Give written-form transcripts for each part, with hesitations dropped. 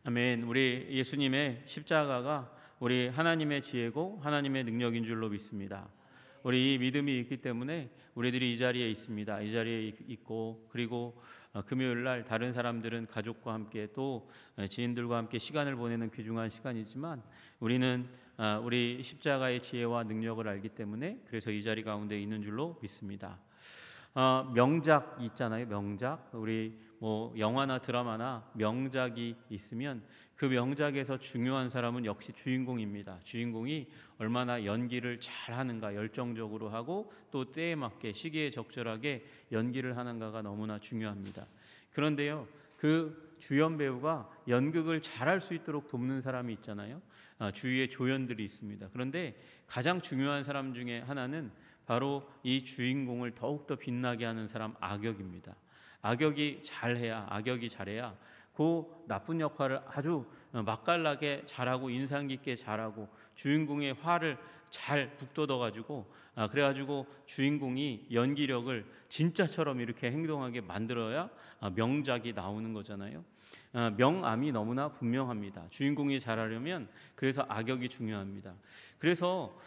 아멘. 우리 예수님의 십자가가 우리 하나님의 지혜고 하나님의 능력인 줄로 믿습니다. 우리 이 믿음이 있기 때문에 우리들이 이 자리에 있습니다. 이 자리에 있고, 그리고 금요일 날 다른 사람들은 가족과 함께 또 지인들과 함께 시간을 보내는 귀중한 시간이지만 우리는 우리 십자가의 지혜와 능력을 알기 때문에 그래서 이 자리 가운데 있는 줄로 믿습니다. 명작 있잖아요. 명작. 우리 영화나 드라마나 명작이 있으면 그 명작에서 중요한 사람은 역시 주인공입니다. 주인공이 얼마나 연기를 잘하는가, 열정적으로 하고 또 때에 맞게 시기에 적절하게 연기를 하는가가 너무나 중요합니다. 그런데요, 그 주연 배우가 연극을 잘할 수 있도록 돕는 사람이 있잖아요. 주위에 조연들이 있습니다. 그런데 가장 중요한 사람 중에 하나는 바로 이 주인공을 더욱더 빛나게 하는 사람, 악역입니다. 악역이 잘해야 그 나쁜 역할을 아주 맛깔나게 잘하고 인상 깊게 잘하고 주인공의 화를 잘 북돋아가지고 그래가지고 주인공이 연기력을 진짜처럼 이렇게 행동하게 만들어야 명작이 나오는 거잖아요. 명암이 너무나 분명합니다. 주인공이 잘하려면 그래서 악역이 중요합니다. 그래서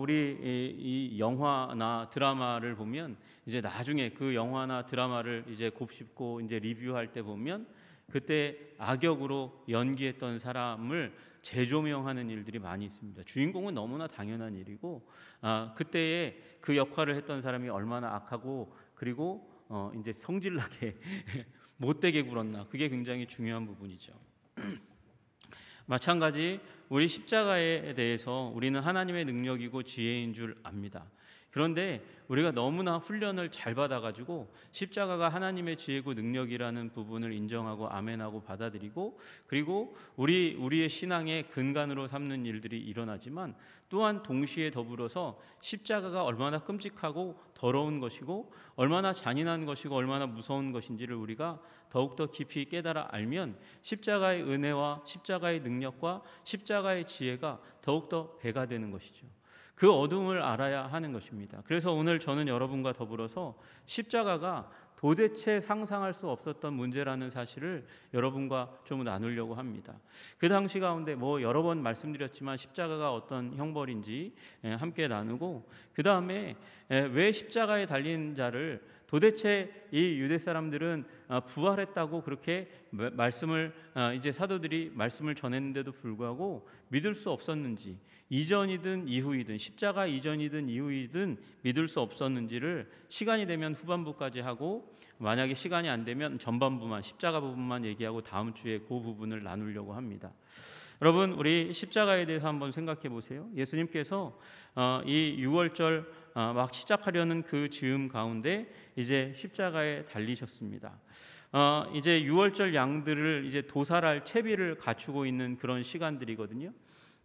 우리 이 영화나 드라마를 보면 이제 나중에 그 영화나 드라마를 이제 곱씹고 이제 리뷰할 때 보면 그때 악역으로 연기했던 사람을 재조명하는 일들이 많이 있습니다. 주인공은 너무나 당연한 일이고 그때에 그 역할을 했던 사람이 얼마나 악하고 그리고 이제 성질나게 못되게 굴었나, 그게 굉장히 중요한 부분이죠. 마찬가지 우리 십자가에 대해서 우리는 하나님의 능력이고 지혜인 줄 압니다. 그런데 우리가 너무나 훈련을 잘 받아가지고 십자가가 하나님의 지혜고 능력이라는 부분을 인정하고 아멘하고 받아들이고 그리고 우리의 신앙의 근간으로 삼는 일들이 일어나지만 또한 동시에 더불어서 십자가가 얼마나 끔찍하고 더러운 것이고 얼마나 잔인한 것이고 얼마나 무서운 것인지를 우리가 더욱더 깊이 깨달아 알면 십자가의 은혜와 십자가의 능력과 십자가의 지혜가 더욱더 배가 되는 것이죠. 그 어둠을 알아야 하는 것입니다. 그래서 오늘 저는 여러분과 더불어서 십자가가 도대체 상상할 수 없었던 문제라는 사실을 여러분과 좀 나누려고 합니다. 그 당시 가운데 여러 번 말씀드렸지만 십자가가 어떤 형벌인지 함께 나누고, 그 다음에 왜 십자가에 달린 자를 도대체 이 유대 사람들은 부활했다고 그렇게 말씀을 이제 사도들이 말씀을 전했는데도 불구하고 믿을 수 없었는지, 이전이든 이후이든 십자가 이전이든 이후이든 믿을 수 없었는지를 시간이 되면 후반부까지 하고, 만약에 시간이 안 되면 전반부만, 십자가 부분만 얘기하고 다음 주에 그 부분을 나누려고 합니다. 여러분, 우리 십자가에 대해서 한번 생각해 보세요. 예수님께서 이 6월절 막 시작하려는 그 즈음 가운데 이제 십자가에 달리셨습니다. 이제 6월절 양들을 이제 도살할 채비를 갖추고 있는 그런 시간들이거든요.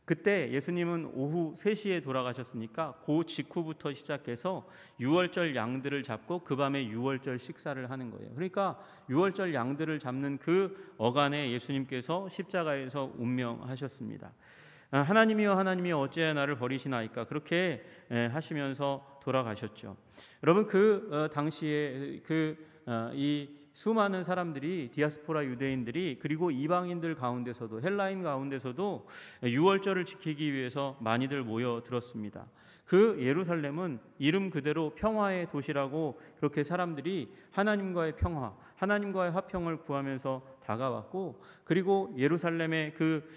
그때 예수님은 오후 3시에 돌아가셨으니까 그 직후부터 시작해서 6월절 양들을 잡고 그 밤에 6월절 식사를 하는 거예요. 그러니까 6월절 양들을 잡는 그 어간에 예수님께서 십자가에서 운명하셨습니다. 하나님이여 하나님이여 어찌하여 나를 버리시나이까, 그렇게 하시면서 돌아가셨죠. 여러분, 그 당시에 이 수많은 사람들이, 디아스포라 유대인들이 그리고 이방인들 가운데서도, 헬라인 가운데서도 6월절을 지키기 위해서 많이들 모여들었습니다. 그 예루살렘은 이름 그대로 평화의 도시라고 그렇게 사람들이 하나님과의 평화, 하나님과의 화평을 구하면서 다가왔고, 그리고 예루살렘의 그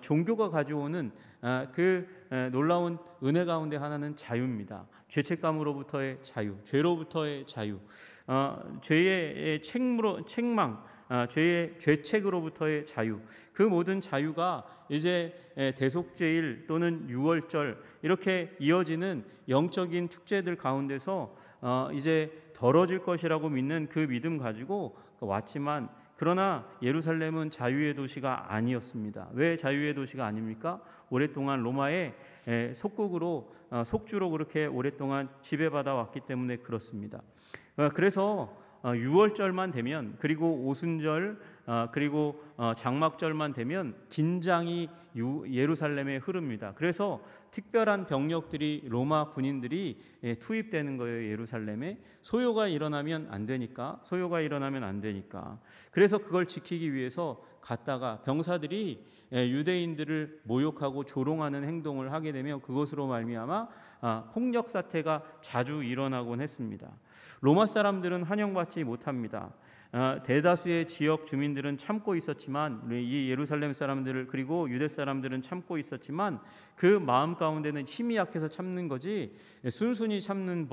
종교가 가져오는 그 놀라운 은혜 가운데 하나는 자유입니다. 죄책감으로부터의 자유, 죄로부터의 자유, 죄의 책망, 죄의 죄책으로부터의 자유, 그 모든 자유가 이제 대속죄일 또는 6월절 이렇게 이어지는 영적인 축제들 가운데서 이제 덜어질 것이라고 믿는 그 믿음 가지고 왔지만, 그러나 예루살렘은 자유의 도시가 아니었습니다. 왜 자유의 도시가 아닙니까? 오랫동안 로마의 속주로 그렇게 오랫동안 지배받아 왔기 때문에 그렇습니다. 그래서 6월절만 되면, 그리고 오순절, 그리고 장막절만 되면 긴장이 예루살렘에 흐릅니다. 그래서 특별한 병력들이 로마 군인들이 투입되는 거예요. 예루살렘에 소요가 일어나면 안 되니까. 그래서 그걸 지키기 위해서 갔다가 병사들이 유대인들을 모욕하고 조롱하는 행동을 하게 되면 그것으로 말미암아 폭력 사태가 자주 일어나곤 했습니다. 로마 사람들은 환영받지 못합니다. 대다수의 지역 주민들은 참고 있었지만, 이 예루살렘 사람들 그리고 유대 사람들은 참고 있었지만 그 마음 가운데는 힘이 약해서 참는 거지 순순히 참는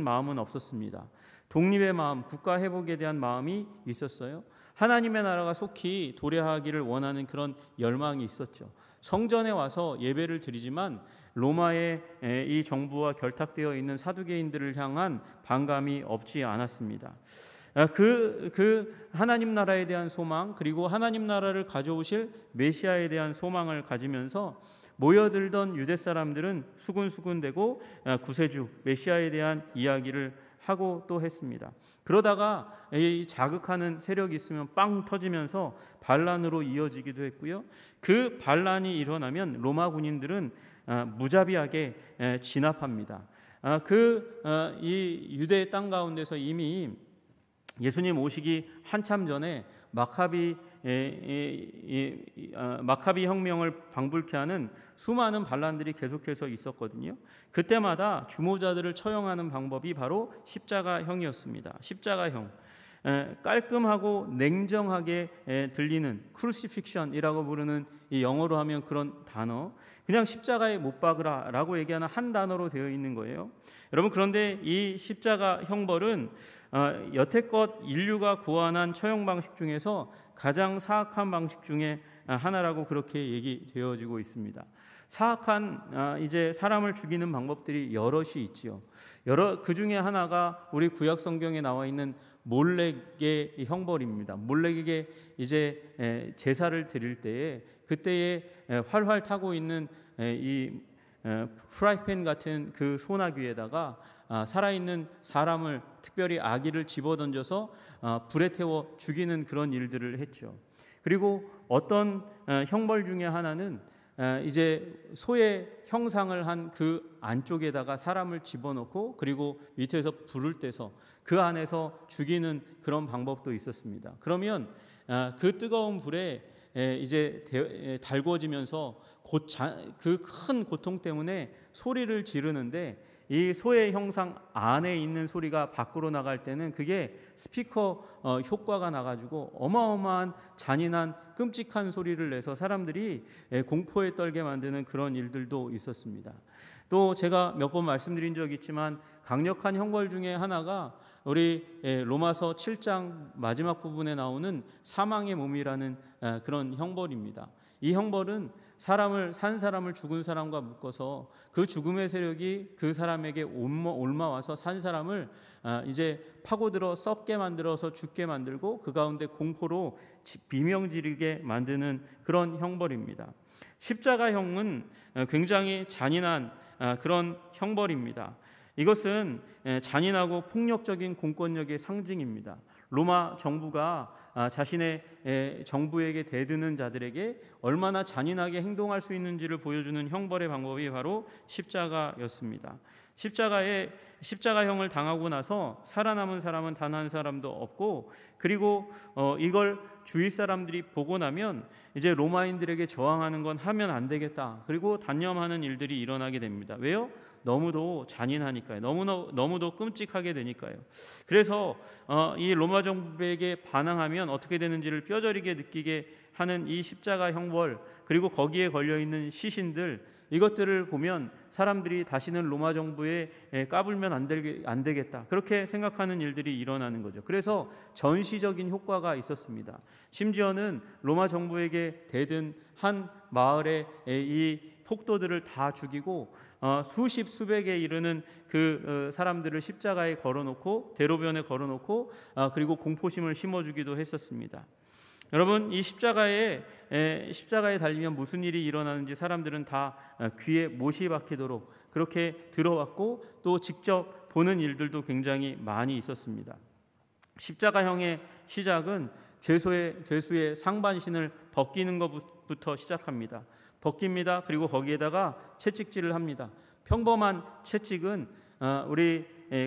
마음은 없었습니다. 독립의 마음, 국가 회복에 대한 마음이 있었어요. 하나님의 나라가 속히 도래하기를 원하는 그런 열망이 있었죠. 성전에 와서 예배를 드리지만 로마의 이 정부와 결탁되어 있는 사두개인들을 향한 반감이 없지 않았습니다. 그 하나님 나라에 대한 소망, 그리고 하나님 나라를 가져오실 메시아에 대한 소망을 가지면서 모여들던 유대 사람들은 수군수군대고 구세주 메시아에 대한 이야기를 하고 또 했습니다. 그러다가 이 자극하는 세력이 있으면 빵 터지면서 반란으로 이어지기도 했고요. 그 반란이 일어나면 로마 군인들은 무자비하게 진압합니다. 이 유대의 땅 가운데서 이미 예수님 오시기 한참 전에 마카비 혁명을 방불케 하는 수많은 반란들이 계속해서 있었거든요. 그때마다 주모자들을 처형하는 방법이 바로 십자가형이었습니다. 십자가형. 깔끔하고 냉정하게 들리는 크루시픽션이라고 부르는 이 영어로 하면 그런 단어, 그냥 십자가에 못 박으라라고 얘기하는 한 단어로 되어 있는 거예요. 여러분, 그런데 이 십자가 형벌은 여태껏 인류가 고안한 처형 방식 중에서 가장 사악한 방식 중에 하나라고 그렇게 얘기되어지고 있습니다. 사악한 이제 사람을 죽이는 방법들이 여럿이 있지요. 그 중에 하나가 우리 구약 성경에 나와 있는 몰렉의 형벌입니다. 몰렉에게 이제 제사를 드릴 때에 그때에 활활 타고 있는 이 프라이팬 같은 그 소나귀에다가 살아있는 사람을, 특별히 아기를 집어던져서 불에 태워 죽이는 그런 일들을 했죠. 그리고 어떤 형벌 중에 하나는 이제 소의 형상을 한 그 안쪽에다가 사람을 집어넣고 그리고 밑에서 불을 떼서 그 안에서 죽이는 그런 방법도 있었습니다. 그러면 그 뜨거운 불에 이제 달궈지면서 그 큰 고통 때문에 소리를 지르는데, 이 소의 형상 안에 있는 소리가 밖으로 나갈 때는 그게 스피커 효과가 나가지고 어마어마한 잔인한 끔찍한 소리를 내서 사람들이 공포에 떨게 만드는 그런 일들도 있었습니다. 또 제가 몇 번 말씀드린 적이 있지만 강력한 형벌 중에 하나가 우리 로마서 7장 마지막 부분에 나오는 사망의 몸이라는 그런 형벌입니다. 이 형벌은 산 사람을 죽은 사람과 묶어서 그 죽음의 세력이 그 사람에게 옮아와서 산 사람을 이제 파고들어 썩게 만들어서 죽게 만들고 그 가운데 공포로 비명지르게 만드는 그런 형벌입니다. 십자가형은 굉장히 잔인한 그런 형벌입니다. 이것은 잔인하고 폭력적인 공권력의 상징입니다. 로마 정부가 자신의 정부에게 대드는 자들에게 얼마나 잔인하게 행동할 수 있는지를 보여주는 형벌의 방법이 바로 십자가였습니다. 십자가형을 당하고 나서 살아남은 사람은 단 한 사람도 없고, 그리고 이걸 주위 사람들이 보고 나면 이제 로마인들에게 저항하는 건 하면 안 되겠다, 그리고 단념하는 일들이 일어나게 됩니다. 왜요? 너무도 잔인하니까요. 너무도 끔찍하게 되니까요. 그래서 이 로마 정부에게 반항하면 어떻게 되는지를 뼈저리게 느끼게 하는 이 십자가 형벌, 그리고 거기에 걸려있는 시신들, 이것들을 보면 사람들이 다시는 로마 정부에 까불면 안 되겠다, 그렇게 생각하는 일들이 일어나는 거죠. 그래서 전시적인 효과가 있었습니다. 심지어는 로마 정부에게 대든 한 마을의 이 폭도들을 다 죽이고 수백에 이르는 그 사람들을 십자가에 걸어놓고 대로변에 걸어놓고 그리고 공포심을 심어주기도 했었습니다. 여러분, 이 십자가에 달리면 무슨 일이 일어나는지 사람들은 다 귀에 못이 박히도록 그렇게 들어왔고, 또 직접 보는 일들도 굉장히 많이 있었습니다. 십자가형의 시작은 죄수의 상반신을 벗기는 것부터 시작합니다. 벗깁니다. 그리고 거기에다가 채찍질을 합니다. 평범한 채찍은 우리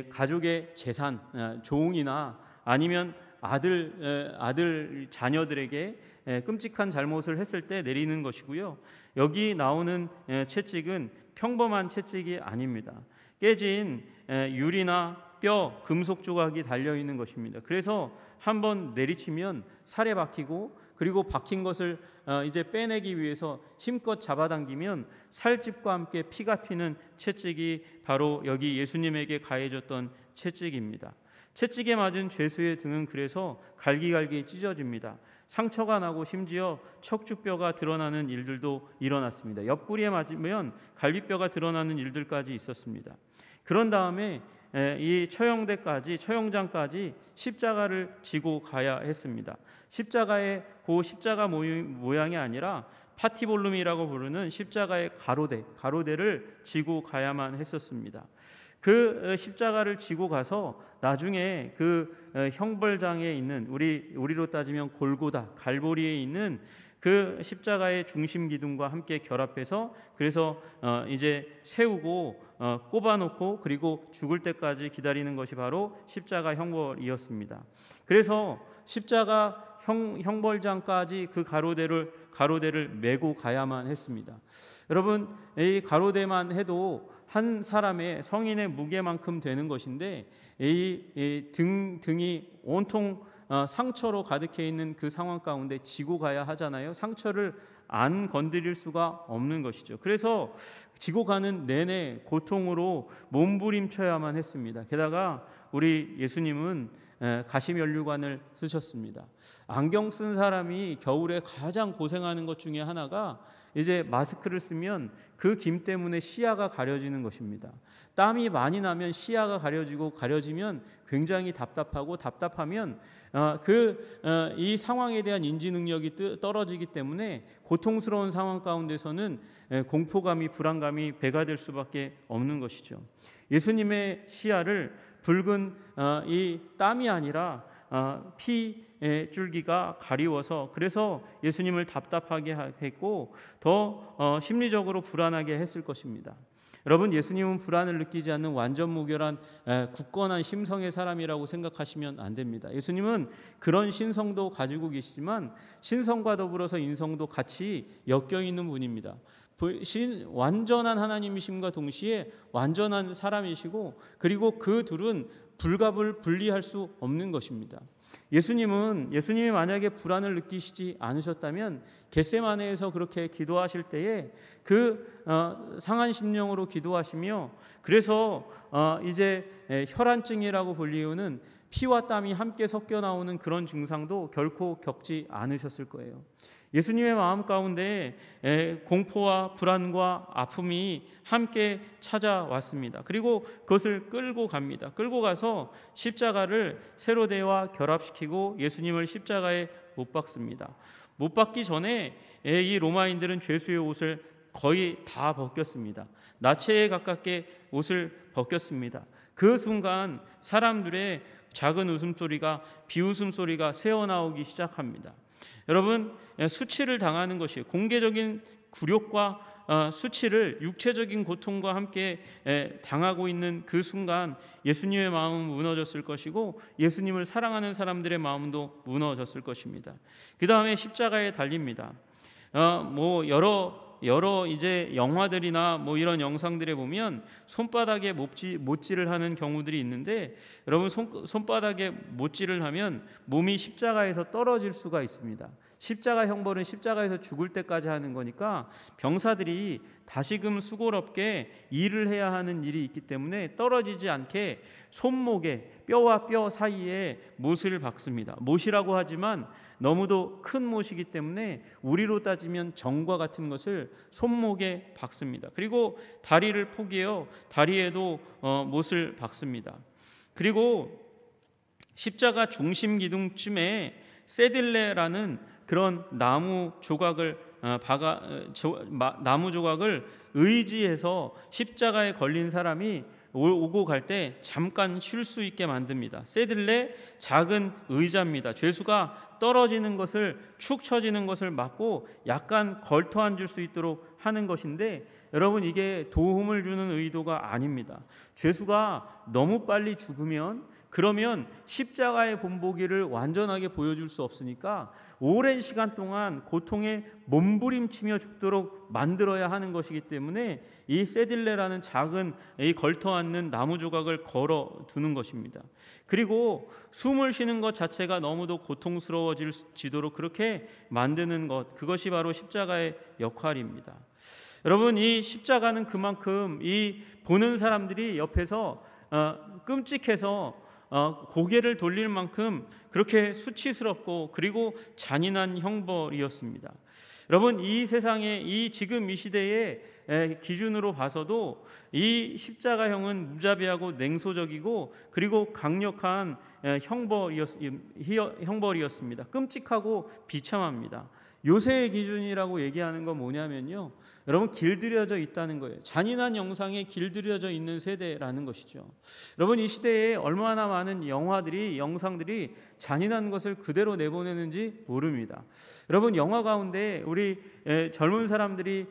가족의 재산, 종이나 아니면 아들 자녀들에게 끔찍한 잘못을 했을 때 내리는 것이고요. 여기 나오는 채찍은 평범한 채찍이 아닙니다. 깨진 유리나 뼈, 금속 조각이 달려 있는 것입니다. 그래서 한번 내리치면 살에 박히고, 그리고 박힌 것을 이제 빼내기 위해서 힘껏 잡아당기면 살집과 함께 피가 튀는 채찍이 바로 여기 예수님에게 가해졌던 채찍입니다. 채찍에 맞은 죄수의 등은 그래서 갈기갈기 찢어집니다. 상처가 나고 심지어 척추뼈가 드러나는 일들도 일어났습니다. 옆구리에 맞으면 갈비뼈가 드러나는 일들까지 있었습니다. 그런 다음에 이 처형장까지 십자가를 지고 가야 했습니다. 십자가의 그 십자가 모양이 아니라 파티볼룸이라고 부르는 십자가의 가로대를 지고 가야만 했었습니다. 그 십자가를 지고 가서 나중에 그 형벌장에 있는 우리로 따지면 골고다, 갈보리에 있는 그 십자가의 중심 기둥과 함께 결합해서 그래서 이제 세우고 꼽아놓고 그리고 죽을 때까지 기다리는 것이 바로 십자가 형벌이었습니다. 그래서 십자가 형벌장까지 그 가로대를 메고 가야만 했습니다. 여러분, 이 가로대만 해도 한 사람의 성인의 무게만큼 되는 것인데 이 등이 온통 상처로 가득해 있는 그 상황 가운데 지고 가야 하잖아요. 상처를 안 건드릴 수가 없는 것이죠. 그래서 지고 가는 내내 고통으로 몸부림쳐야만 했습니다. 게다가 우리 예수님은 가시면류관을 쓰셨습니다. 안경 쓴 사람이 겨울에 가장 고생하는 것 중에 하나가 이제 마스크를 쓰면 그 김 때문에 시야가 가려지는 것입니다. 땀이 많이 나면 시야가 가려지면 굉장히 답답하면 이 상황에 대한 인지 능력이 떨어지기 때문에 고통스러운 상황 가운데서는 공포감이, 불안감이 배가 될 수밖에 없는 것이죠. 예수님의 시야를 붉은 이 땀이 아니라 피 줄기가 가리워서 그래서 예수님을 답답하게 했고 더 심리적으로 불안하게 했을 것입니다. 여러분, 예수님은 불안을 느끼지 않는 완전 무결한 굳건한 심성의 사람이라고 생각하시면 안 됩니다. 예수님은 그런 신성도 가지고 계시지만 신성과 더불어서 인성도 같이 엮여 있는 분입니다. 완전한 하나님이심과 동시에 완전한 사람이시고 그리고 그 둘은 불갑을 분리할 수 없는 것입니다. 예수님이 만약에 불안을 느끼시지 않으셨다면 겟세마네에서 그렇게 기도하실 때에 그 상한 심령으로 기도하시며 그래서 이제 혈안증이라고 불리우는 피와 땀이 함께 섞여 나오는 그런 증상도 결코 겪지 않으셨을 거예요. 예수님의 마음 가운데 공포와 불안과 아픔이 함께 찾아왔습니다. 그리고 그것을 끌고 갑니다. 끌고 가서 십자가를 세로대와 결합시키고 예수님을 십자가에 못 박습니다. 못 박기 전에 이 로마인들은 죄수의 옷을 거의 다 벗겼습니다. 나체에 가깝게 옷을 벗겼습니다. 그 순간 사람들의 작은 웃음소리가 비웃음소리가 새어나오기 시작합니다. 여러분, 수치를 당하는 것이 공개적인 굴욕과 수치를 육체적인 고통과 함께 당하고 있는 그 순간 예수님의 마음은 무너졌을 것이고 예수님을 사랑하는 사람들의 마음도 무너졌을 것입니다. 그 다음에 십자가에 달립니다. 여러 이제 영화들이나 이런 영상들에 보면 손바닥에 못질을 하는 경우들이 있는데 여러분, 손바닥에 못질을 하면 몸이 십자가에서 떨어질 수가 있습니다. 십자가 형벌은 십자가에서 죽을 때까지 하는 거니까 병사들이 다시금 수고롭게 일을 해야 하는 일이 있기 때문에 떨어지지 않게 손목에 뼈와 뼈 사이에 못을 박습니다. 못이라고 하지만 너무도 큰 못이기 때문에 우리로 따지면 정과 같은 것을 손목에 박습니다. 그리고 다리를 포개어 다리에도 못을 박습니다. 그리고 십자가 중심 기둥쯤에 세딜레라는 그런 나무 조각을 의지해서 십자가에 걸린 사람이 오고 갈 때 잠깐 쉴 수 있게 만듭니다. 세들레 작은 의자입니다. 죄수가 떨어지는 것을, 축 처지는 것을 막고 약간 걸터 앉을 수 있도록 하는 것인데, 여러분, 이게 도움을 주는 의도가 아닙니다. 죄수가 너무 빨리 죽으면, 그러면 십자가의 본보기를 완전하게 보여줄 수 없으니까 오랜 시간 동안 고통에 몸부림치며 죽도록 만들어야 하는 것이기 때문에 이 세딜레라는 작은 이 걸터 앉는 나무 조각을 걸어 두는 것입니다. 그리고 숨을 쉬는 것 자체가 너무도 고통스러워지도록 그렇게 만드는 것, 그것이 바로 십자가의 역할입니다. 여러분, 이 십자가는 그만큼 이 보는 사람들이 옆에서 끔찍해서 고개를 돌릴 만큼 그렇게 수치스럽고 그리고 잔인한 형벌이었습니다. 여러분, 이 세상에, 이 지금 이 시대의 기준으로 봐서도 이 십자가형은 무자비하고 냉소적이고 그리고 강력한 형벌이었습니다. 끔찍하고 비참합니다. 요새의 기준이라고 얘기하는 건 뭐냐면요, 여러분, 길들여져 있다는 거예요. 잔인한 영상에 길들여져 있는 세대라는 것이죠. 여러분, 이 시대에 얼마나 많은 영상들이 잔인한 것을 그대로 내보내는지 모릅니다. 여러분, 영화 가운데 우리 젊은 사람들이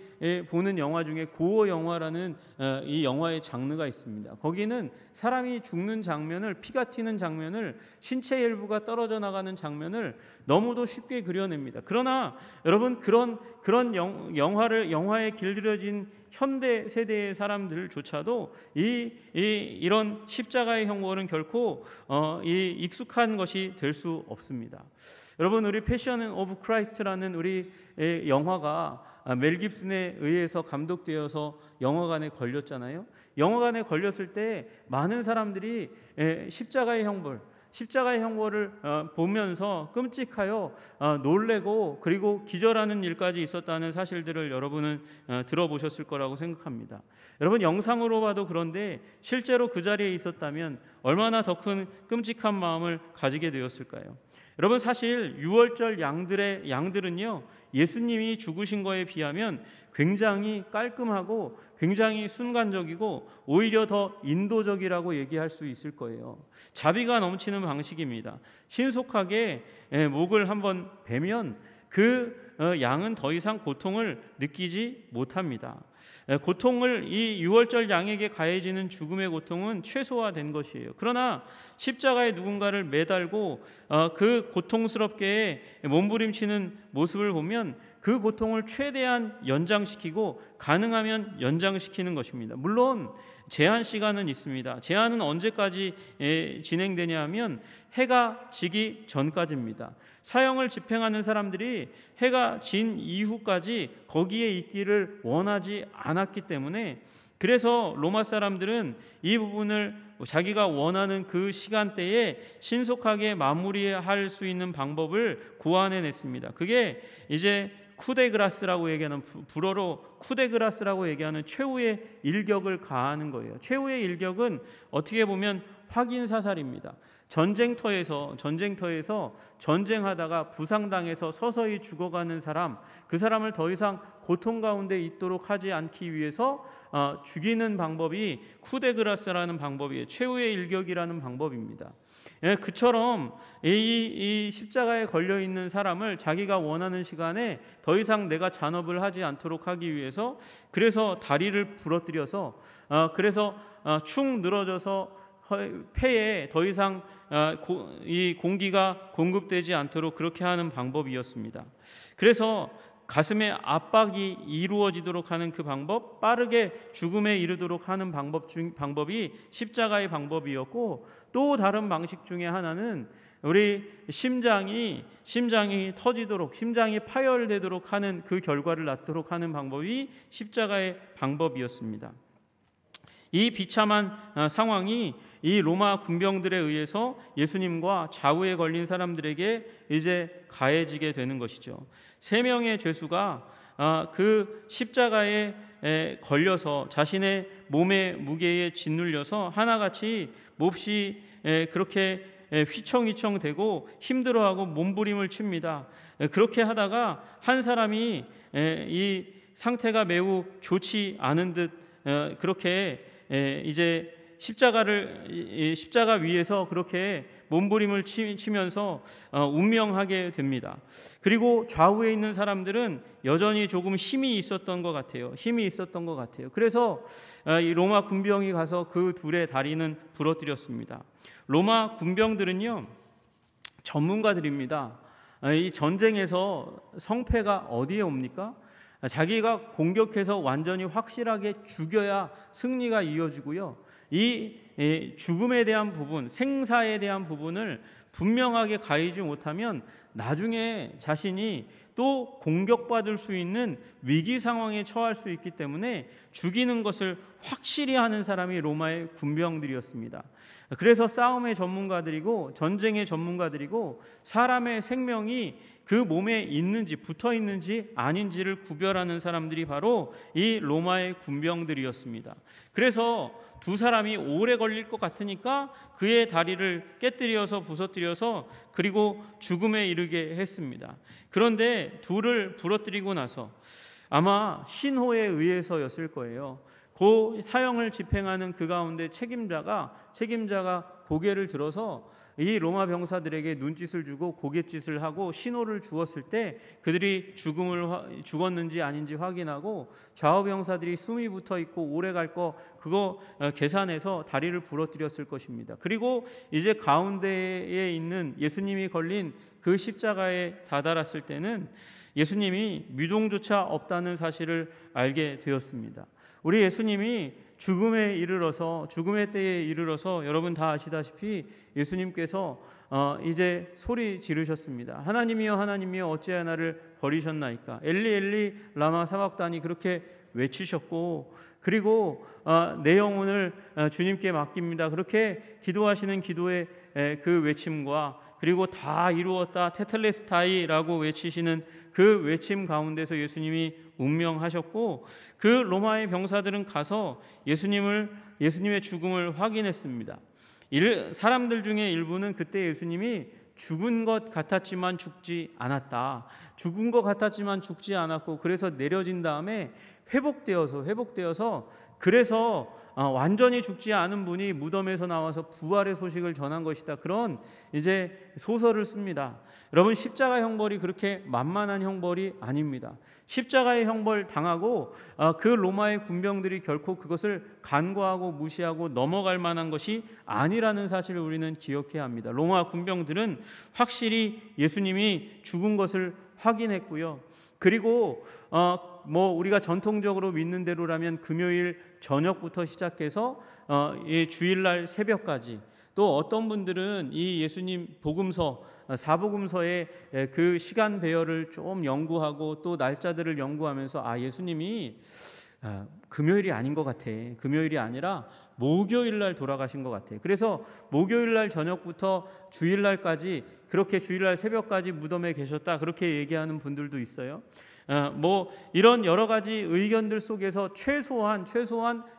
보는 영화 중에 고어 영화라는 이 영화의 장르가 있습니다. 거기는 사람이 죽는 장면을, 피가 튀는 장면을, 신체 일부가 떨어져 나가는 장면을 너무도 쉽게 그려냅니다. 그러나 여러분, 그런 영화에 길들여진 현대 세대의 사람들조차도 이런 십자가의 형벌은 결코 익숙한 것이 될 수 없습니다. 여러분, 우리 패션 오브 크라이스트라는 우리 영화가 멜 깁슨에 의해서 감독되어서 영화관에 걸렸잖아요. 영화관에 걸렸을 때 많은 사람들이 십자가의 형벌을 보면서 끔찍하여 놀래고 그리고 기절하는 일까지 있었다는 사실들을 여러분은 들어보셨을 거라고 생각합니다. 여러분, 영상으로 봐도 그런데 실제로 그 자리에 있었다면 얼마나 더 큰 끔찍한 마음을 가지게 되었을까요? 여러분, 사실 유월절 양들은요, 예수님이 죽으신 거에 비하면 굉장히 깔끔하고 굉장히 순간적이고 오히려 더 인도적이라고 얘기할 수 있을 거예요. 자비가 넘치는 방식입니다. 신속하게 목을 한번 베면 그 양은 더 이상 고통을 느끼지 못합니다. 고통을, 이 유월절 양에게 가해지는 죽음의 고통은 최소화된 것이에요. 그러나 십자가에 누군가를 매달고 그 고통스럽게 몸부림치는 모습을 보면 그 고통을 최대한 연장시키고 가능하면 연장시키는 것입니다. 물론 제한 시간은 있습니다. 제한은 언제까지 진행되냐 하면 해가 지기 전까지입니다. 사형을 집행하는 사람들이 해가 진 이후까지 거기에 있기를 원하지 않았기 때문에, 그래서 로마 사람들은 이 부분을 자기가 원하는 그 시간대에 신속하게 마무리할 수 있는 방법을 고안해냈습니다. 그게 이제 쿠데그라스라고 얘기하는, 불어로 쿠데그라스라고 얘기하는 최후의 일격을 가하는 거예요. 최후의 일격은 어떻게 보면 확인 사살입니다. 전쟁터에서 전쟁하다가 부상당해서 서서히 죽어가는 사람, 그 사람을 더 이상 고통 가운데 있도록 하지 않기 위해서 죽이는 방법이 쿠데그라스라는 방법이에요. 최후의 일격이라는 방법입니다. 그처럼 이 십자가에 걸려 있는 사람을 자기가 원하는 시간에 더 이상 내가 잔업을 하지 않도록 하기 위해서, 그래서 다리를 부러뜨려서 그래서 축 늘어져서 폐에 더 이상 이 공기가 공급되지 않도록 그렇게 하는 방법이었습니다. 그래서 가슴에 압박이 이루어지도록 하는 그 방법, 빠르게 죽음에 이르도록 하는 방법이 십자가의 방법이었고, 또 다른 방식 중에 하나는 우리 심장이 터지도록, 심장이 파열되도록 하는 그 결과를 낳도록 하는 방법이 십자가의 방법이었습니다. 이 비참한 상황이 이 로마 군병들에 의해서 예수님과 좌우에 걸린 사람들에게 이제 가해지게 되는 것이죠. 3명의 죄수가 그 십자가에 걸려서 자신의 몸의 무게에 짓눌려서 하나같이 몹시 그렇게 휘청휘청대고 힘들어하고 몸부림을 칩니다. 그렇게 하다가 한 사람이 이 상태가 매우 좋지 않은 듯 그렇게 이제 십자가 위에서 그렇게 몸부림을 치면서 운명하게 됩니다. 그리고 좌우에 있는 사람들은 여전히 조금 힘이 있었던 것 같아요. 그래서 이 로마 군병이 가서 그 둘의 다리는 부러뜨렸습니다. 로마 군병들은요, 전문가들입니다. 이 전쟁에서 성패가 어디에 옵니까? 자기가 공격해서 완전히 확실하게 죽여야 승리가 이어지고요. 이 죽음에 대한 부분, 생사에 대한 부분을 분명하게 가리지 못하면 나중에 자신이 또 공격받을 수 있는 위기 상황에 처할 수 있기 때문에 죽이는 것을 확실히 하는 사람이 로마의 군병들이었습니다. 그래서 싸움의 전문가들이고 전쟁의 전문가들이고 사람의 생명이 그 몸에 있는지 붙어 있는지 아닌지를 구별하는 사람들이 바로 이 로마의 군병들이었습니다. 그래서 두 사람이 오래 걸릴 것 같으니까 그의 다리를 깨뜨려서 부서뜨려서 그리고 죽음에 이르게 했습니다. 그런데 둘을 부러뜨리고 나서 아마 신호에 의해서였을 거예요. 그 사형을 집행하는 그 가운데 책임자가 고개를 들어서 이 로마 병사들에게 눈짓을 주고 고갯짓을 하고 신호를 주었을 때 그들이 죽었는지 아닌지 확인하고 좌우 병사들이 숨이 붙어 있고 오래 갈 거 그거 계산해서 다리를 부러뜨렸을 것입니다. 그리고 이제 가운데에 있는 예수님이 걸린 그 십자가에 다다랐을 때는 예수님이 미동조차 없다는 사실을 알게 되었습니다. 우리 예수님이 죽음의 때에 이르러서 여러분 다 아시다시피 예수님께서 이제 소리 지르셨습니다. 하나님이여 하나님이여 어찌하여 나를 버리셨나이까. 엘리 엘리 라마 사박다니 그렇게 외치셨고, 그리고 내 영혼을 주님께 맡깁니다 그렇게 기도하시는 기도의 그 외침과 그리고 다 이루었다 테텔레스타이라고 외치시는 그 외침 가운데서 예수님이 운명하셨고, 그 로마의 병사들은 가서 예수님의 죽음을 확인했습니다. 사람들 중에 일부는 그때 예수님이 죽은 것 같았지만 죽지 않았다, 죽은 것 같았지만 죽지 않았고 그래서 내려진 다음에 회복되어서 그래서 완전히 죽지 않은 분이 무덤에서 나와서 부활의 소식을 전한 것이다, 그런 이제 소설을 씁니다. 여러분, 십자가 형벌이 그렇게 만만한 형벌이 아닙니다. 십자가의 형벌 당하고 그 로마의 군병들이 결코 그것을 간과하고 무시하고 넘어갈 만한 것이 아니라는 사실을 우리는 기억해야 합니다. 로마 군병들은 확실히 예수님이 죽은 것을 확인했고요. 그리고 우리가 전통적으로 믿는 대로라면 금요일 저녁부터 시작해서 주일날 새벽까지, 또 어떤 분들은 이 예수님 복음서 사복음서의 그 시간 배열을 좀 연구하고 또 날짜들을 연구하면서 예수님이 금요일이 아닌 것 같아, 금요일이 아니라 목요일날 돌아가신 것 같아, 그래서 목요일날 저녁부터 주일날까지, 그렇게 주일날 새벽까지 무덤에 계셨다, 그렇게 얘기하는 분들도 있어요. 이런 여러 가지 의견들 속에서 최소한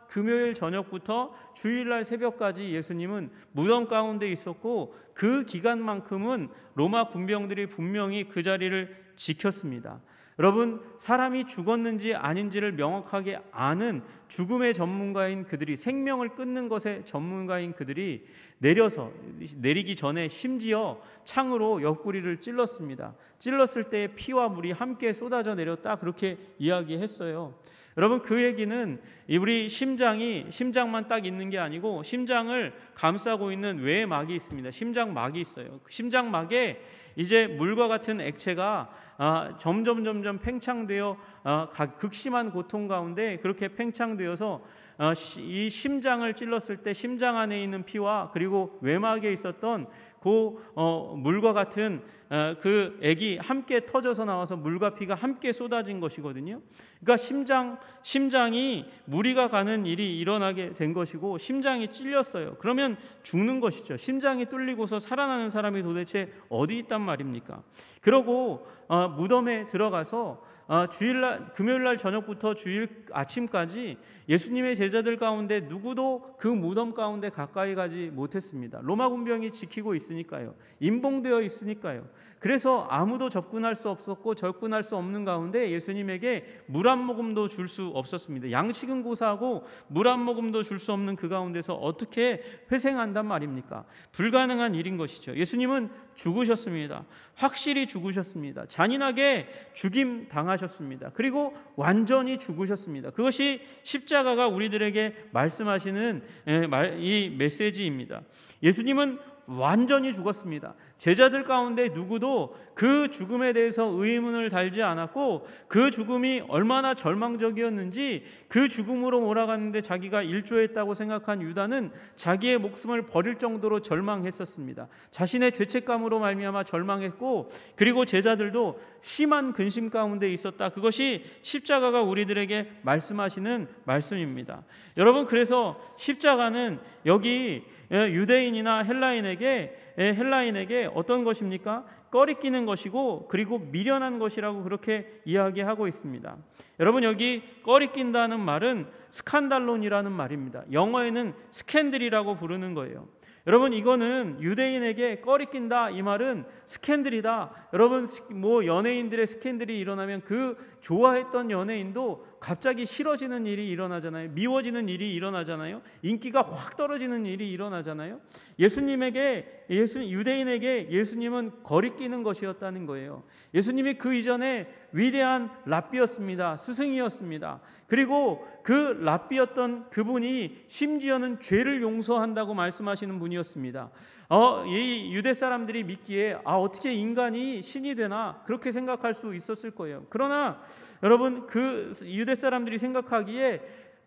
금요일 저녁부터 주일날 새벽까지 예수님은 무덤 가운데 있었고, 그 기간만큼은 로마 군병들이 분명히 그 자리를 지켰습니다. 여러분, 사람이 죽었는지 아닌지를 명확하게 아는 죽음의 전문가인 그들이, 생명을 끊는 것의 전문가인 그들이 내리기 전에 심지어 창으로 옆구리를 찔렀습니다. 찔렀을 때 피와 물이 함께 쏟아져 내렸다, 그렇게 이야기했어요. 여러분, 그 얘기는 우리 심장만 딱 있는 게 아니고 심장을 감싸고 있는 외막이 있습니다. 심장막이 있어요. 심장막에 이제 물과 같은 액체가 점점 팽창되어 극심한 고통 가운데 그렇게 팽창되어서 이 심장을 찔렀을 때 심장 안에 있는 피와 그리고 외막에 있었던 그 물과 같은 그 액이 함께 터져서 나와서 물과 피가 함께 쏟아진 것이거든요. 그러니까 심장이 무리가 가는 일이 일어나게 된 것이고, 심장이 찔렸어요. 그러면 죽는 것이죠. 심장이 뚫리고서 살아나는 사람이 도대체 어디 있단 말입니까? 그러고 무덤에 들어가서 금요일날 저녁부터 주일 아침까지 예수님의 제자들 가운데 누구도 그 무덤 가운데 가까이 가지 못했습니다. 로마 군병이 지키고 있으니까요. 임봉되어 있으니까요. 그래서 아무도 접근할 수 없었고 접근할 수 없는 가운데 예수님에게 물 한 모금도 줄 수 없었습니다. 양식은 고사하고 물 한 모금도 줄 수 없는 그 가운데서 어떻게 회생한단 말입니까? 불가능한 일인 것이죠. 예수님은 죽으셨습니다. 확실히 죽으셨습니다. 잔인하게 죽임 당하셨습니다. 그리고 완전히 죽으셨습니다. 그것이 십자가가 우리들에게 말씀하시는 이 메시지입니다. 예수님은 완전히 죽었습니다. 제자들 가운데 누구도 그 죽음에 대해서 의문을 달지 않았고 그 죽음이 얼마나 절망적이었는지 그 죽음으로 몰아가는데 자기가 일조했다고 생각한 유다는 자기의 목숨을 버릴 정도로 절망했었습니다. 자신의 죄책감으로 말미암아 절망했고 그리고 제자들도 심한 근심 가운데 있었다. 그것이 십자가가 우리들에게 말씀하시는 말씀입니다. 여러분, 그래서 십자가는 여기 유대인이나 헬라인에게 어떤 것입니까? 꺼리끼는 것이고 그리고 미련한 것이라고 그렇게 이야기하고 있습니다. 여러분, 여기 꺼리낀다는 말은 스칸달론이라는 말입니다. 영어에는 스캔들이라고 부르는 거예요. 여러분, 이거는 유대인에게 꺼리낀다, 이 말은 스캔들이다. 여러분, 연예인들의 스캔들이 일어나면 그 좋아했던 연예인도 갑자기 싫어지는 일이 일어나잖아요. 미워지는 일이 일어나잖아요. 인기가 확 떨어지는 일이 일어나잖아요. 유대인에게 예수님은 거리끼는 것이었다는 거예요. 예수님이 그 이전에 위대한 랍비였습니다. 스승이었습니다. 그리고 그 랍비였던 그분이 심지어는 죄를 용서한다고 말씀하시는 분이었습니다. 이 유대 사람들이 믿기에 어떻게 인간이 신이 되나 그렇게 생각할 수 있었을 거예요. 그러나 여러분, 그 유대 사람들이 생각하기에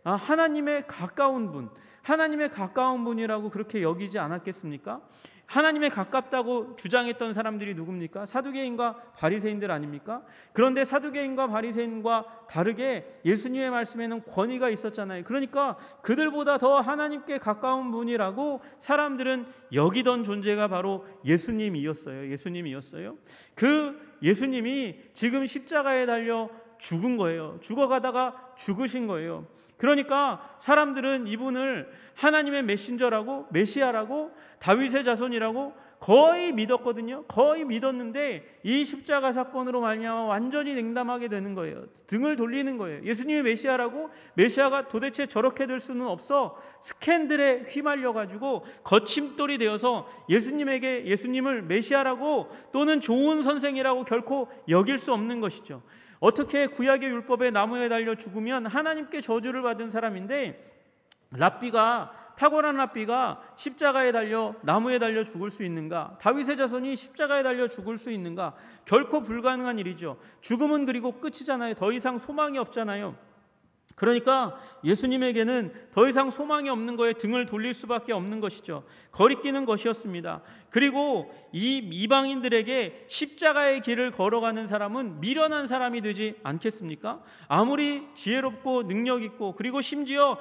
하나님의 가까운 분이라고 그렇게 여기지 않았겠습니까? 하나님에 가깝다고 주장했던 사람들이 누굽니까? 사두개인과 바리새인들 아닙니까? 그런데 사두개인과 바리새인과 다르게 예수님의 말씀에는 권위가 있었잖아요. 그러니까 그들보다 더 하나님께 가까운 분이라고 사람들은 여기던 존재가 바로 예수님이었어요. 그 예수님이 지금 십자가에 달려 죽은 거예요. 죽어가다가 죽으신 거예요. 그러니까 사람들은 이분을 하나님의 메신저라고, 메시아라고, 다윗의 자손이라고 거의 믿었거든요. 거의 믿었는데 이 십자가 사건으로 말미암아 완전히 냉담하게 되는 거예요. 등을 돌리는 거예요. 예수님이 메시아라고, 메시아가 도대체 저렇게 될 수는 없어. 스캔들에 휘말려가지고 거침돌이 되어서 예수님을 메시아라고 또는 좋은 선생이라고 결코 여길 수 없는 것이죠. 어떻게 구약의 율법에 나무에 달려 죽으면 하나님께 저주를 받은 사람인데 탁월한 랍비가 십자가에 달려 나무에 달려 죽을 수 있는가? 다윗의 자손이 십자가에 달려 죽을 수 있는가? 결코 불가능한 일이죠. 죽음은 그리고 끝이잖아요. 더 이상 소망이 없잖아요. 그러니까 예수님에게는 더 이상 소망이 없는 거에 등을 돌릴 수밖에 없는 것이죠. 거리끼는 것이었습니다. 그리고 이 이방인들에게 십자가의 길을 걸어가는 사람은 미련한 사람이 되지 않겠습니까? 아무리 지혜롭고 능력 있고 그리고 심지어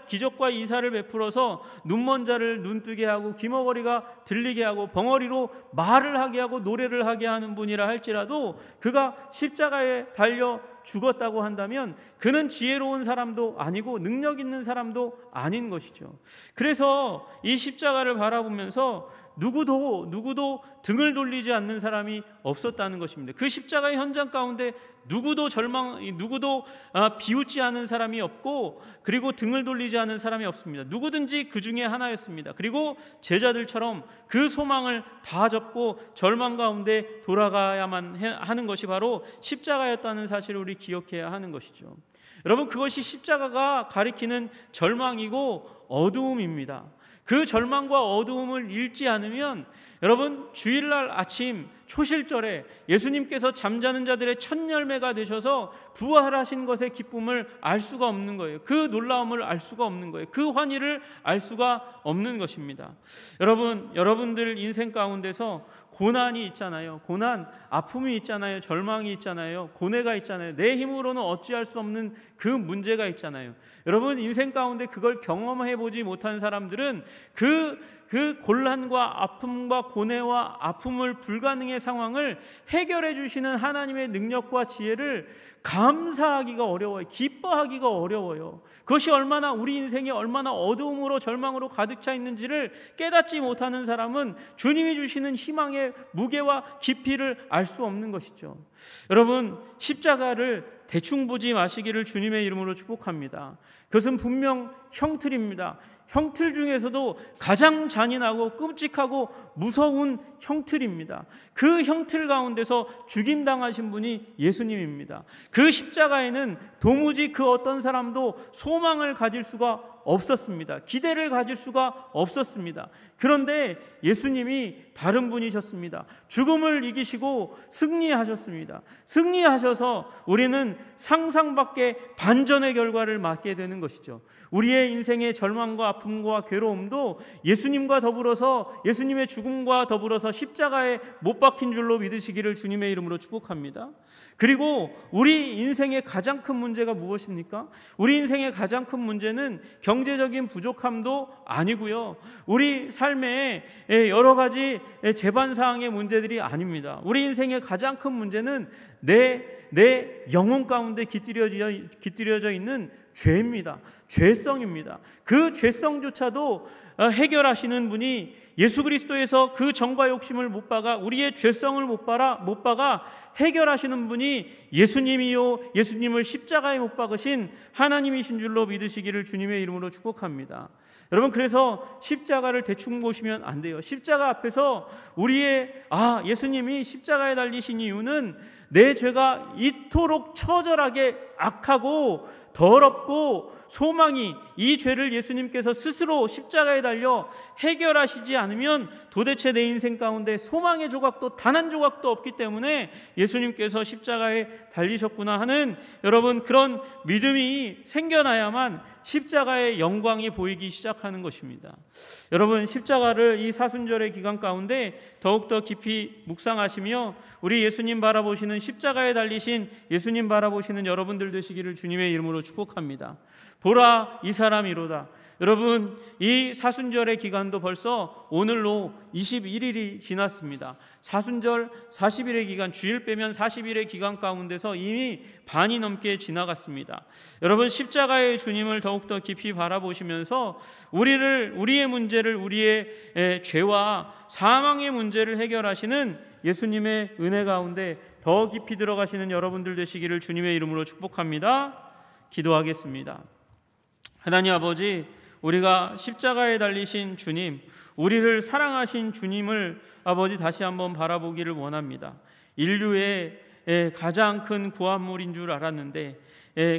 기적과 이사를 베풀어서 눈먼 자를 눈뜨게 하고 귀머거리가 들리게 하고 벙어리로 말을 하게 하고 노래를 하게 하는 분이라 할지라도 그가 십자가에 달려 죽었다고 한다면 그는 지혜로운 사람도 아니고 능력 있는 사람도 아닌 것이죠. 그래서 이 십자가를 바라보면서 누구도 등을 돌리지 않는 사람이 없었다는 것입니다. 그 십자가의 현장 가운데 누구도 비웃지 않은 사람이 없고 그리고 등을 돌리지 않은 사람이 없습니다. 누구든지 그 중에 하나였습니다. 그리고 제자들처럼 그 소망을 다 접고 절망 가운데 돌아가야만 하는 것이 바로 십자가였다는 사실을 우리 기억해야 하는 것이죠. 여러분, 그것이 십자가가 가리키는 절망이고 어두움입니다. 그 절망과 어두움을 잃지 않으면 여러분, 주일날 아침 초실절에 예수님께서 잠자는 자들의 첫 열매가 되셔서 부활하신 것의 기쁨을 알 수가 없는 거예요. 그 놀라움을 알 수가 없는 거예요. 그 환희를 알 수가 없는 것입니다. 여러분들 인생 가운데서 고난이 있잖아요. 고난, 아픔이 있잖아요. 절망이 있잖아요. 고뇌가 있잖아요. 내 힘으로는 어찌할 수 없는 그 문제가 있잖아요. 여러분, 인생 가운데 그걸 경험해 보지 못한 사람들은 그 그 곤란과 아픔과 고뇌와 아픔을 불가능의 상황을 해결해 주시는 하나님의 능력과 지혜를 감사하기가 어려워요. 기뻐하기가 어려워요. 그것이 얼마나 우리 인생이 얼마나 어두움으로 절망으로 가득 차 있는지를 깨닫지 못하는 사람은 주님이 주시는 희망의 무게와 깊이를 알 수 없는 것이죠. 여러분, 십자가를 대충 보지 마시기를 주님의 이름으로 축복합니다. 그것은 분명 형틀입니다. 형틀 중에서도 가장 잔인하고 끔찍하고 무서운 형틀입니다. 그 형틀 가운데서 죽임당하신 분이 예수님입니다. 그 십자가에는 도무지 그 어떤 사람도 소망을 가질 수가 없었습니다. 기대를 가질 수가 없었습니다. 그런데 예수님이 다른 분이셨습니다. 죽음을 이기시고 승리하셨습니다. 승리하셔서 우리는 상상 밖의 반전의 결과를 맞게 되는 것이죠. 우리의 인생의 절망과 아픔과 괴로움도 예수님과 더불어서, 예수님의 죽음과 더불어서 십자가에 못 박힌 줄로 믿으시기를 주님의 이름으로 축복합니다. 그리고 우리 인생의 가장 큰 문제가 무엇입니까? 우리 인생의 가장 큰 문제는 경제적인 부족함도 아니고요, 우리 삶에 여러 가지 재반사항의 문제들이 아닙니다. 우리 인생의 가장 큰 문제는 내 영혼 가운데 깃들여져 있는 죄입니다. 죄성입니다. 그 죄성조차도 해결하시는 분이 예수 그리스도에서 그 정과 욕심을 못 박아 우리의 죄성을 못 박아 해결하시는 분이 예수님이요, 예수님을 십자가에 못 박으신 하나님이신 줄로 믿으시기를 주님의 이름으로 축복합니다. 여러분, 그래서 십자가를 대충 보시면 안 돼요. 십자가 앞에서 예수님이 십자가에 달리신 이유는 내 죄가 이토록 처절하게 악하고 더럽고 소망이, 이 죄를 예수님께서 스스로 십자가에 달려 해결하시지 않으면 도대체 내 인생 가운데 소망의 조각도 단 한 조각도 없기 때문에 예수님께서 십자가에 달리셨구나 하는, 여러분, 그런 믿음이 생겨나야만 십자가의 영광이 보이기 시작하는 것입니다. 여러분, 십자가를 이 사순절의 기간 가운데 더욱더 깊이 묵상하시며 우리 예수님 바라보시는, 십자가에 달리신 예수님 바라보시는 여러분들 되시기를 주님의 이름으로 축복합니다. 보라, 이 사람이로다. 여러분, 이 사순절의 기간도 벌써 오늘로 21일이 지났습니다. 사순절 40일의 기간, 주일 빼면 40일의 기간 가운데서 이미 반이 넘게 지나갔습니다. 여러분, 십자가의 주님을 더욱더 깊이 바라보시면서 우리의 문제를, 우리의 죄와 사망의 문제를 해결하시는 예수님의 은혜 가운데 더 깊이 들어가시는 여러분들 되시기를 주님의 이름으로 축복합니다. 기도하겠습니다. 하나님 아버지, 우리가 십자가에 달리신 주님, 우리를 사랑하신 주님을 아버지 다시 한번 바라보기를 원합니다. 인류의 가장 큰 구원물인 줄 알았는데,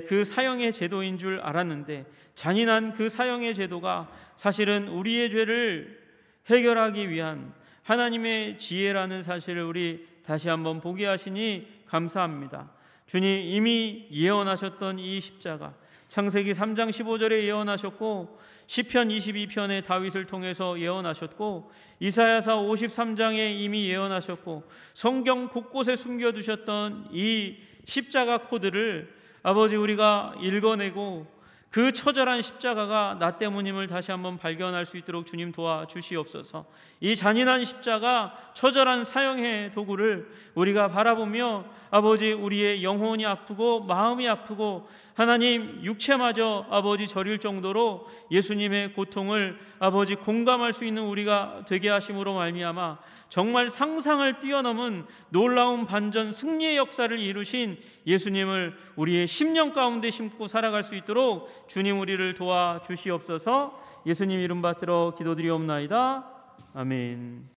그 사형의 제도인 줄 알았는데, 잔인한 그 사형의 제도가 사실은 우리의 죄를 해결하기 위한 하나님의 지혜라는 사실을 우리 다시 한번 보게 하시니 감사합니다. 주님, 이미 예언하셨던 이 십자가, 창세기 3장 15절에 예언하셨고, 시편 22편에 다윗을 통해서 예언하셨고, 이사야서 53장에 이미 예언하셨고, 성경 곳곳에 숨겨두셨던 이 십자가 코드를 아버지 우리가 읽어내고 그 처절한 십자가가 나 때문임을 다시 한번 발견할 수 있도록 주님 도와주시옵소서. 이 잔인한 십자가, 처절한 사형의 도구를 우리가 바라보며 아버지 우리의 영혼이 아프고 마음이 아프고 하나님 육체마저 아버지 저릴 정도로 예수님의 고통을 아버지 공감할 수 있는 우리가 되게 하심으로 말미암아 정말 상상을 뛰어넘은 놀라운 반전 승리의 역사를 이루신 예수님을 우리의 심령 가운데 심고 살아갈 수 있도록 주님 우리를 도와주시옵소서. 예수님 이름 받들어 기도드리옵나이다. 아멘.